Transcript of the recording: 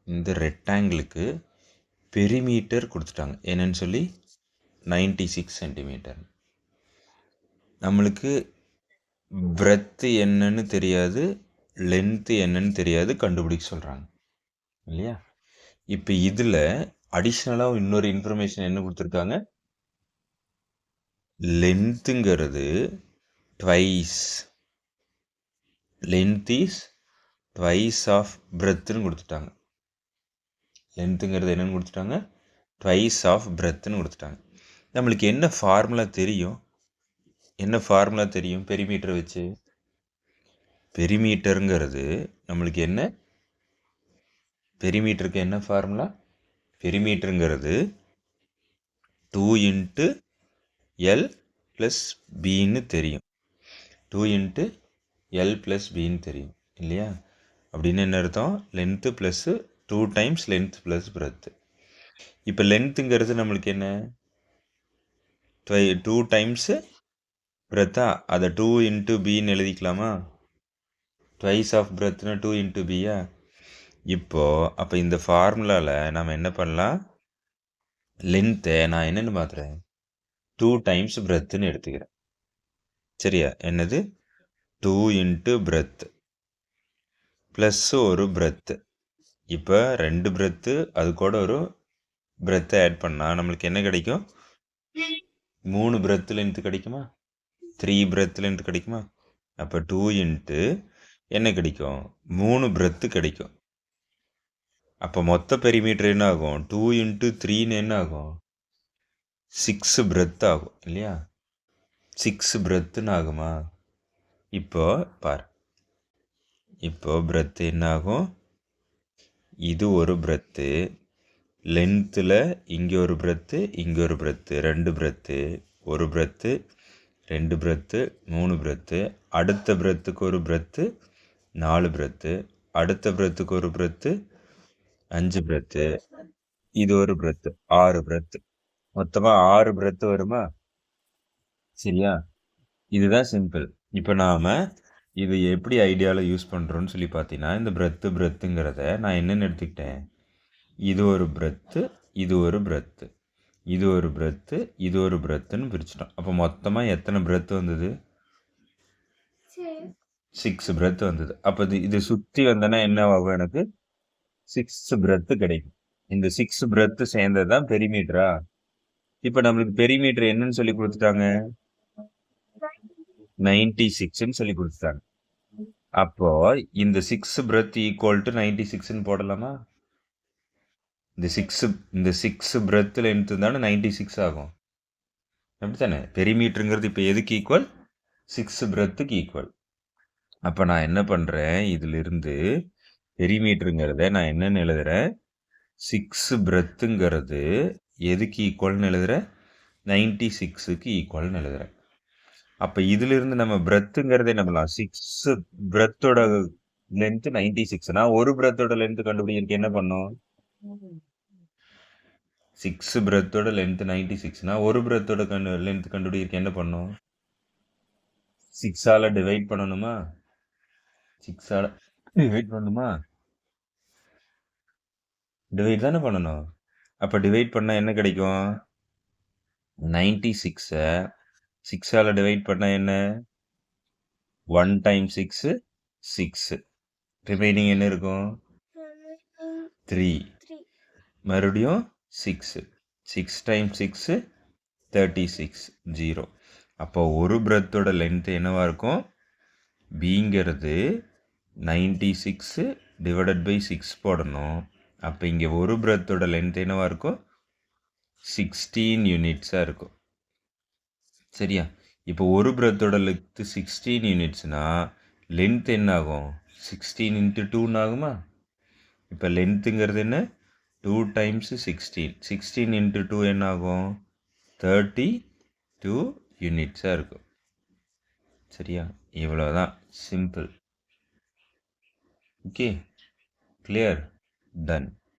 இந்த ரெக்டாங்கிளுக்கு பெரிமீட்டர் கொடுத்துட்டாங்க. என்னன்னு சொல்லி 96 சென்டிமீட்டர். நம்மளுக்கு பிரெத்து என்னன்னு தெரியாது, லென்த்து என்னன்னு தெரியாது, கண்டுபிடிக்க சொல்கிறாங்க இல்லையா? இப்போ இதில் அடிஷ்னலாக இன்னொரு இன்ஃபர்மேஷன் என்ன கொடுத்துருக்காங்க? லென்த்துங்கிறது twice, length is twice of பிரெத்துன்னு கொடுத்துட்டாங்க. லென்த்துங்கிறது என்னன்னு கொடுத்துட்டாங்க? ட்வைஸ் ஆஃப் பிரெத்துன்னு கொடுத்துட்டாங்க. நம்மளுக்கு என்ன ஃபார்முலா தெரியும்? பெரிமீட்டரை வச்சு? பெரிமீட்டருங்கிறது நம்மளுக்கு என்ன? பெரிமீட்டருக்கு என்ன ஃபார்முலா? பெரிமீட்டருங்கிறது 2 × L + Bன்னு தெரியும். 2 × L + Bன்னு தெரியும் இல்லையா? அப்படின்னு என்ன அர்த்தம்? Length plus 2 times length plus breadth. இப்போ லென்த்துங்கிறது நம்மளுக்கு என்ன? 2 டைம்ஸு பிரெத்தா? அதை 2 × Bன்னு எழுதிக்கலாமா? Twice of பிரெத்னா 2 × Bயா? அப்போ இந்த ஃபார்முலாவில் நம்ம என்ன பண்ணலாம்? லென்த்தை நான் என்னென்னு மாற்றுறேன்? 2 டைம்ஸ் பிரெத்துன்னு எடுத்துக்கிறேன். சரியா? என்னது? 2 × பிரெத்து ப்ளஸ் ஒரு பிரெத்து. இப்போ 2 பிரெத்து அது கூட ஒரு பிரெத்தை ஆட் பண்ணால் நம்மளுக்கு என்ன கிடைக்கும்? 3 பிரெத்து லென்த்து கிடைக்குமா? 3 பிரெத்து லென்த்து கிடைக்குமா? அப்போ 2 × என்ன கிடைக்கும்? 3 பிரெத்து கிடைக்கும். அப்போ மொத்த பெரிமீட்டர் என்ன ஆகும்? 2 × 3ன்னு என்ன ஆகும்? 6 பிரெத் ஆகும் இல்லையா? 6 பிரெத்துன்னு ஆகுமா? இப்போ பார், இப்போ பிரெத்து என்ன ஆகும்? இது ஒரு பிரெத்து, லென்த்தில் இங்கே ஒரு பிரெத்து, இங்கே ஒரு பிரெத்து, 2 பிரெத்து, ஒரு பிரெத்து, 2 பிரெத்து, 3 பிரெத்து, அடுத்த பிரெத்துக்கு ஒரு பிரெத்து, 4 பிரெத்து, அடுத்த பிரெத்துக்கு ஒரு பிரெத்து, 5 பிரெத்து, இது ஒரு பிரெத்து, 6 பிரெத்து, மொத்தமாக 6 பிரெத்து வருமா? சரியா? இதுதான் சிம்பிள். இப்போ நாம் இது எப்படி ஐடியாவில் யூஸ் பண்ணுறோன்னு சொல்லி பார்த்தீங்கன்னா, இந்த பிரெத்துங்கிறத நான் என்னென்னு எடுத்துக்கிட்டேன்? இது ஒரு பிரெத்து, இது ஒரு பிரெத்து, இது ஒரு பிரெத்து, இது ஒரு பிரெத்துன்னு பிரிச்சிட்டோம். அப்போ மொத்தமாக எத்தனை பிரெத்து வந்தது? 6 பிரெத்து வந்தது. அப்போ இது சுற்றி வந்தனா என்ன ஆகும்? எனக்கு 6 பிரெத்து கிடைக்கும். இந்த 6 பிரெத்து சேர்ந்தது தான் பெரிமீட்டரா? இப்போ நம்மளுக்கு பெரிமீட்டர் என்னன்னு சொல்லி கொடுத்துட்டாங்க? 96ன்னு சொல்லி கொடுத்துட்டாங்க. அப்போ இந்த 6 பிரெத் ஈக்குவல் டு 96ன்னு போடலாமா? இந்த 6 பிரெத் லென்த்து தானே 96 ஆகும், அப்படி தானே? பெரிமீட்டருங்கிறது இப்போ எதுக்கு ஈக்குவல்? 6 பிரெத்துக்கு ஈக்குவல். அப்போ நான் என்ன பண்ணுறேன்? இதிலிருந்து பெரிமீட்டருங்கிறத நான் என்னென்னு எழுதுகிறேன்? 6 பிரெத்துங்கிறது எதுக்கு ஈக்குவல்னு எழுதுகிறேன்? 96க்கு ஈக்குவல்னு எழுதுகிறேன். அப்போ இதிலிருந்து நம்ம பிரெத்துங்கிறத என்ன பண்ணலாம்? 6 பிரெத்தோட லென்த்து 96னா ஒரு பிரெத்தோட லென்த்து கண்டுபிடிக்கிறதுக்கு என்ன பண்ணும்? 6 பிரெத்தோட லென்த்து 96னா ஒரு பிரெத்தோட லென்த் கண்டுபிடிக்கிறதுக்கு என்ன பண்ணும்? 6ஆல் டிவைட் பண்ணணுமா? 6ஆல் டிவைட் பண்ணணுமா? டிவைட் தானே பண்ணணும். அப்போ டிவைட் பண்ணால் என்ன கிடைக்கும்? 96ஐ 6ஆல் டிவைட் பண்ணால் என்ன? 1 × 6 6. ரிமைனிங் என்ன இருக்கும்? 3. மறுபடியும் 6. 6 × 6 36. 0. அப்போ ஒரு பிரெத்தோட லென்த்து என்னவாக இருக்கும்? பிங்கிறது 96 ÷ 6 போடணும். அப்போ இங்கே ஒரு பிரெத்தோட லென்த் என்னவாக இருக்கும்? 16 யூனிட்ஸாக இருக்கும். சரியா? இப்போ ஒரு பிரெத்தோட லென்த்து 16 யூனிட்ஸ்னா லென்த் என்ன ஆகும்? 16 × 2ன்னு ஆகுமா? இப்போ லென்த்துங்கிறது என்ன? 2 டைம்ஸ் 16. 16 × 2 என்ன ஆகும்? 32 யூனிட்ஸாக இருக்கும். சரியா? இவ்வளோதான், சிம்பிள். Okay, clear, ton.